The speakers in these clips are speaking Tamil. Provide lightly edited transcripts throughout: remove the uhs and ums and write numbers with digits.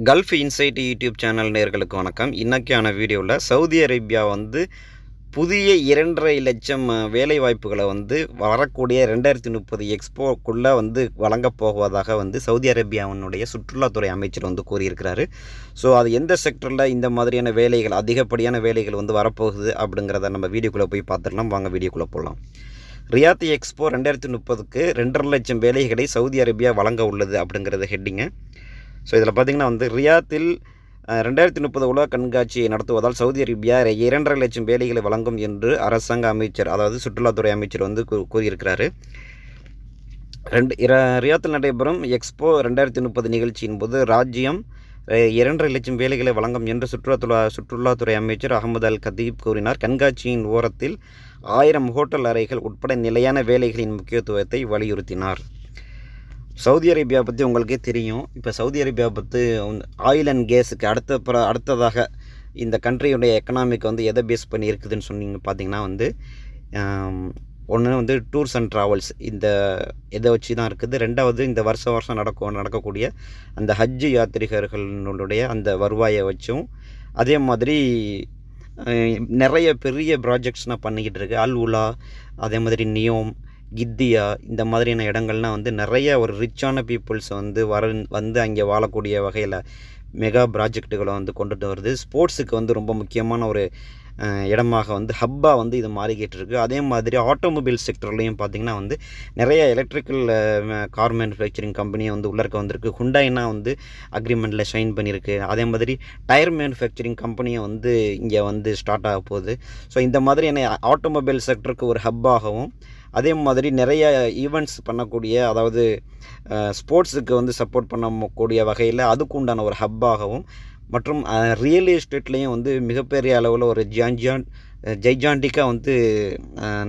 கல்ஃப் இன்சைட் யூடியூப் சேனல் நேயர்களுக்கு வணக்கம். இன்னைக்கான வீடியோவில் சவுதி அரேபியா புதிய 2.5 லட்சம் வேலைவாய்ப்புகளை வரக்கூடிய 2030 எக்ஸ்போக்குள்ளே வழங்கப் போவதாக சவுதி அரேபியாவினுடைய சுற்றுலாத்துறை அமைச்சர் கூறியிருக்கிறாரு. ஸோ அது எந்த செக்டரில் இந்த மாதிரியான வேலைகள் அதிகப்படியான வேலைகள் வரப்போகுது அப்படிங்கிறத நம்ம வீடியோக்குள்ளே போய் பார்த்துடலாம். வாங்க வீடியோக்குள்ளே போகலாம். ரியாத் எக்ஸ்போ 2030க்கு 2.5 லட்சம் வேலைகளை சவுதி அரேபியா வழங்க உள்ளது அப்படிங்கிறது ஹெட்டிங்கு. ஸோ இதில் பார்த்திங்கன்னா ரியாத்தில் 2030 உலக கண்காட்சியை நடத்துவதால் சவுதி அரேபியா 2.5 லட்சம் வேலைகளை வழங்கும் என்று அரசாங்க அமைச்சர், அதாவது சுற்றுலாத்துறை அமைச்சர் கூறியிருக்கிறாரு. ரியாத்தில் நடைபெறும் எக்ஸ்போ 2030 நிகழ்ச்சியின் போது ராஜ்யம் 2.5 லட்சம் வேலைகளை வழங்கும் என்று சுற்றுலாத்துறை அமைச்சர் அகமது அல் கதீப் கூறினார். கண்காட்சியின் ஓரத்தில் 1000 ஹோட்டல் அறைகள் உட்பட நிலையான வேலைகளின் முக்கியத்துவத்தை வலியுறுத்தினார். சவுதி அரேபியா பற்றி உங்களுக்கே தெரியும். இப்போ சவுதி அரேபியா பற்றி ஆயில் அண்ட் கேஸுக்கு அடுத்ததாக இந்த கண்ட்ரியுடைய எக்கனாமிக் எதை பேஸ் பண்ணி இருக்குதுன்னு சொன்னீங்க பார்த்தீங்கன்னா ஒன்று டூர்ஸ் அண்ட் ட்ராவல்ஸ், இந்த எதை வச்சு தான் இருக்குது. ரெண்டாவது இந்த வருஷம் நடக்கக்கூடிய அந்த ஹஜ்ஜு யாத்திரிகர்களுடைய அந்த வருவாயை வச்சும், அதே மாதிரி நிறைய பெரிய ப்ராஜெக்ட்ஸ்னால் பண்ணிக்கிட்டு இருக்குது. அல் உலா, அதே மாதிரி நியோம், கித்தியா, இந்த மாதிரியான இடங்கள்லாம் நிறைய ஒரு ரிச்சான பீப்புள்ஸ் அங்கே வாழக்கூடிய வகையில் மெகா ப்ராஜெக்டுகளை கொண்டுட்டு வருது. ஸ்போர்ட்ஸுக்கு ரொம்ப முக்கியமான ஒரு இடமாக ஹப்பாக இது மாறிக்கிட்டு இருக்குது. அதே மாதிரி ஆட்டோமொபைல் செக்டர்லேயும் பார்த்திங்கன்னா நிறைய எலக்ட்ரிக்கல் கார் மேனுஃபேக்சரிங் கம்பெனியை உள்ளக்க வந்திருக்கு. ஹுண்டாயினா அக்ரிமெண்ட்டில் சைன் பண்ணியிருக்கு. அதே மாதிரி டயர் மேனுஃபேக்சரிங் கம்பெனியும் இங்கே ஸ்டார்ட் ஆக போகுது. ஸோ இந்த மாதிரியான ஆட்டோமொபைல் செக்டருக்கு ஒரு ஹப்பாகவும், அதே மாதிரி நிறைய ஈவெண்ட்ஸ் பண்ணக்கூடிய, அதாவது ஸ்போர்ட்ஸுக்கு சப்போர்ட் பண்ணக்கூடிய வகையில் அதுக்கு உண்டான ஒரு ஹப்பாகவும், மற்றும் ரியல் எஸ்டேட்லேயும் மிகப்பெரிய அளவில் ஒரு ஜைஜாண்டிக்காக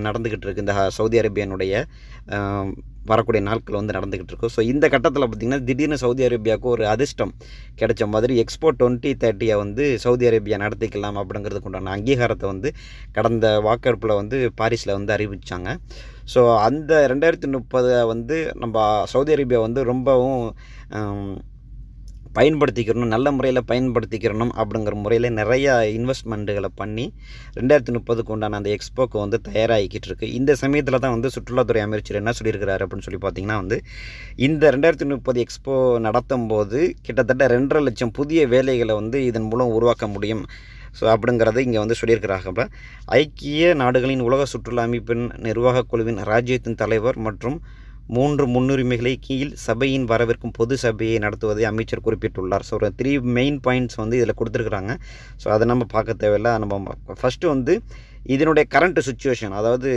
நடந்துக்கிட்டு இருக்குது. இந்த சவுதி அரேபியானுடைய வரக்கூடிய நாட்கள் நடந்துக்கிட்டு இருக்கும். ஸோ இந்த கட்டத்தில் பார்த்திங்கன்னா திடீர்னு சவுதி அரேபியாவுக்கு ஒரு அதிர்ஷ்டம் கிடைச்ச மாதிரி எக்ஸ்போ 2030 சவுதி அரேபியா நடத்திக்கலாம் அப்படிங்கிறதுக்கு உண்டான அங்கீகாரத்தை கடந்த வாக்கெடுப்பில் பாரிஸில் அறிவித்தாங்க. ஸோ அந்த 2030 நம்ம சவுதி அரேபியா ரொம்பவும் பயன்படுத்திக்கிறணும், நல்ல முறையில் பயன்படுத்திக்கிறணும் அப்படிங்கிற முறையில் நிறையா இன்வெஸ்ட்மெண்ட்டுகளை பண்ணி 2030க்கு உண்டான அந்த எக்ஸ்போக்கு தயாராகிக்கிட்டு இருக்குது. இந்த சமயத்தில் தான் சுற்றுலாத்துறை அமைச்சர் என்ன சொல்லியிருக்கிறாரு அப்படின்னு சொல்லி பார்த்திங்கன்னா இந்த 2030 எக்ஸ்போ நடத்தும் போது கிட்டத்தட்ட 2.5 லட்சம் புதிய வேலைகளை இதன் மூலம் உருவாக்க முடியும். ஸோ அப்படிங்கிறத இங்கே சொல்லியிருக்கிறாங்க. ஐக்கிய நாடுகளின் உலக சுற்றுலா அமைப்பின் நிர்வாகக் குழுவின் ராஜ்யத்தின் தலைவர் மற்றும் 3 முன்னுரிமைகளை கீழ் சபையின் வரவிருக்கும் பொது சபையை நடத்துவதை அமைச்சர் குறிப்பிட்டுள்ளார். ஸோ ஒரு 3 மெயின் பாயிண்ட்ஸ் இதில் கொடுத்துருக்குறாங்க. ஸோ அதை நம்ம பார்க்க தேவையில்லை. நம்ம ஃபஸ்ட்டு இதனுடைய கரண்ட் சுச்சுவேஷன், அதாவது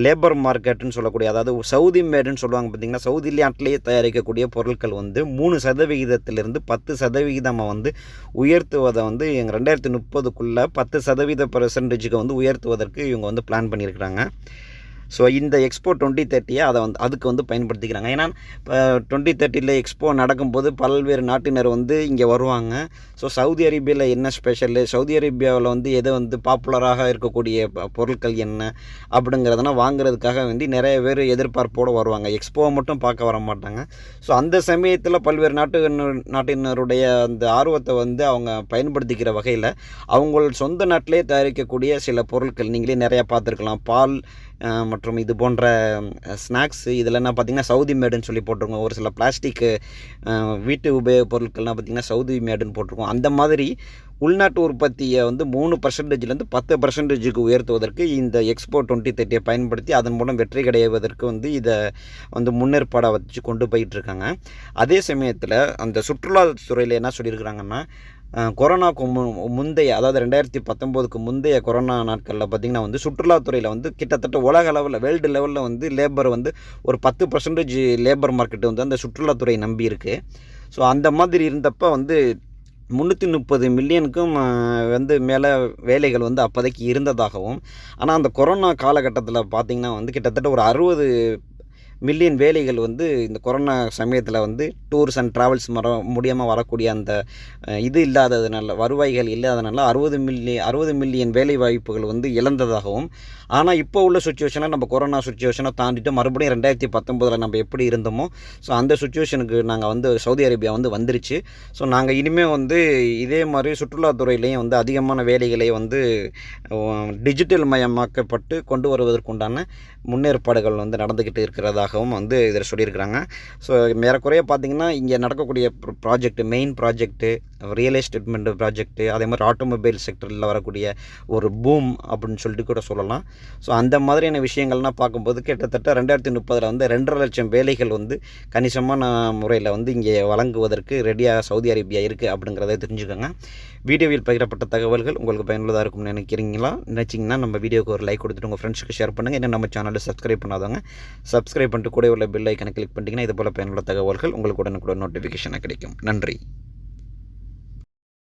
லேபர் மார்க்கெட்டுன்னு சொல்லக்கூடிய, அதாவது சவுதி மேடுன்னு சொல்லுவாங்க பார்த்திங்கன்னா, சவுதி நாட்டிலேயே தயாரிக்கக்கூடிய பொருட்கள் 3% 10% உயர்த்துவதை எங்கள் 2030க்குள்ளே 10% உயர்த்துவதற்கு இவங்க பிளான் பண்ணியிருக்கிறாங்க. ஸோ இந்த எக்ஸ்போ 2030 அதுக்கு பயன்படுத்திக்கிறாங்க. ஏன்னா இப்போ 2030 எக்ஸ்போ நடக்கும்போது பல்வேறு நாட்டினர் இங்கே வருவாங்க. ஸோ சவுதி அரேபியாவில் என்ன ஸ்பெஷலு, சவுதி அரேபியாவில் எது பாப்புலராக இருக்கக்கூடிய பொருட்கள் என்ன அப்படிங்கிறதுனா வாங்குறதுக்காக நிறைய பேர் எதிர்பார்ப்போடு வருவாங்க. எக்ஸ்போவை மட்டும் பார்க்க வர மாட்டாங்க. ஸோ அந்த சமயத்தில் பல்வேறு நாட்டினருடைய அந்த ஆர்வத்தை அவங்க பயன்படுத்திக்கிற வகையில் அவங்கள் சொந்த நாட்டிலே தயாரிக்கக்கூடிய சில பொருட்கள் நீங்களே நிறையா பார்த்துருக்கலாம். பால் மற்றும் இது போன்ற ஸ்நாக்ஸு, இதில் என்ன பார்த்திங்கன்னா சவுதி மேடுன்னு சொல்லி போட்டிருக்கோம். ஒரு சில பிளாஸ்டிக்கு வீட்டு உபயோக பொருட்கள்லாம் பார்த்திங்கன்னா சவுதி மேடுன்னு போட்டிருக்கோம். அந்த மாதிரி உள்நாட்டு உற்பத்தியை 3%லேருந்து 10%க்கு உயர்த்துவதற்கு இந்த எக்ஸ்போ 2030 பயன்படுத்தி அதன் மூலம் வெற்றி கிடைவதற்கு இதை முன்னேற்பாடாக வச்சு கொண்டு போயிட்டுருக்காங்க. அதே சமயத்தில் அந்த சுற்றுலாத்துறையில் என்ன சொல்லியிருக்கிறாங்கன்னா, கொரோனாவுக்கு முந்தைய, அதாவது 2019க்கு முந்தைய கொரோனா நாட்களில் பார்த்திங்கன்னா சுற்றுலாத்துறையில் கிட்டத்தட்ட உலக அளவில் வேர்ல்டு லெவலில் லேபர் ஒரு 10% லேபர் மார்க்கெட்டு அந்த சுற்றுலாத்துறை நம்பி இருக்குது. ஸோ அந்த மாதிரி இருந்தப்போ 330 மில்லியனுக்கும் மேலே வேலைகள் அப்போதைக்கு இருந்ததாகவும், ஆனால் அந்த கொரோனா காலகட்டத்தில் பார்த்திங்கன்னா கிட்டத்தட்ட ஒரு 60 மில்லியன் வேலைகள் வந்து இந்த கொரோனா சமயத்தில் வந்து டூர்ஸ் அண்ட் ட்ராவல்ஸ் மூலியமாக வரக்கூடிய அந்த இது இல்லாததுனால, வருவாய்கள் இல்லாதனால 60 மில்லியன் வேலை வாய்ப்புகள் வந்து இழந்ததாகவும், ஆனால் இப்போ உள்ள சுச்சுவேஷனில் நம்ம கொரோனா சுச்சுவேஷனை தாண்டிட்டு மறுபடியும் 2019 நம்ம எப்படி இருந்தோமோ, ஸோ அந்த சுச்சுவேஷனுக்கு நாங்கள் வந்து சவுதி அரேபியா வந்து வந்துருச்சு. ஸோ நாங்கள் இனிமேல் வந்து இதே மாதிரி சுற்றுலாத்துறையிலையும் வந்து அதிகமான வேலைகளை வந்து டிஜிட்டல் மயமாக்கப்பட்டு கொண்டு வருவதற்குண்டான முன்னேற்பாடுகள் வந்து நடந்துக்கிட்டு இருக்கிறதாகவும் வந்து இதில் சொல்லியிருக்கிறாங்க. ஸோ ஏறக்குறைய பார்த்திங்கன்னா இங்கே நடக்கக்கூடிய மெயின் ப்ராஜெக்ட்டு, ரியல் எஸ்டேட்மெண்ட் ப்ராஜெக்ட்டு, அதே மாதிரி ஆட்டோமொபைல் செக்டரில் வரக்கூடிய ஒரு பூம் அப்படின்னு சொல்லிட்டு கூட சொல்லலாம். ஸோ அந்த மாதிரியான விஷயங்கள்லாம் பார்க்கும்போது கிட்டத்தட்ட 2030 வந்து 2.5 லட்சம் வேலைகள் வந்து கணிசமான முறையில் வந்து இங்கே வழங்குவதற்கு ரெடியாக சவுதி அரேபியா இருக்குது அப்படிங்கிறத தெரிஞ்சுக்கோங்க. வீடியோவில் பகிரப்பட்ட தகவல்கள் உங்களுக்கு பயனுள்ளதாக இருக்கும்னு நினச்சிங்கன்னா நம்ம வீடியோக்கு ஒரு லைக் கொடுத்துட்டு உங்கள் ஃப்ரெண்ட்ஸுக்கு ஷேர் பண்ணுங்கள். இன்னும் நம்ம சேனலை சப்ஸ்கிரைப் பண்ணாதவங்க சப்ஸ்கிரைப் பண்ணிட்டு கூட உள்ள பெல் ஐக்கனை கிளிக் பண்ணிட்டீங்கன்னா இது போல் பயனுள்ள தகவல்கள் உங்களுக்கு உடனுக்குடன் நோட்டிஃபிகேஷனாக கிடைக்கும். நன்றி.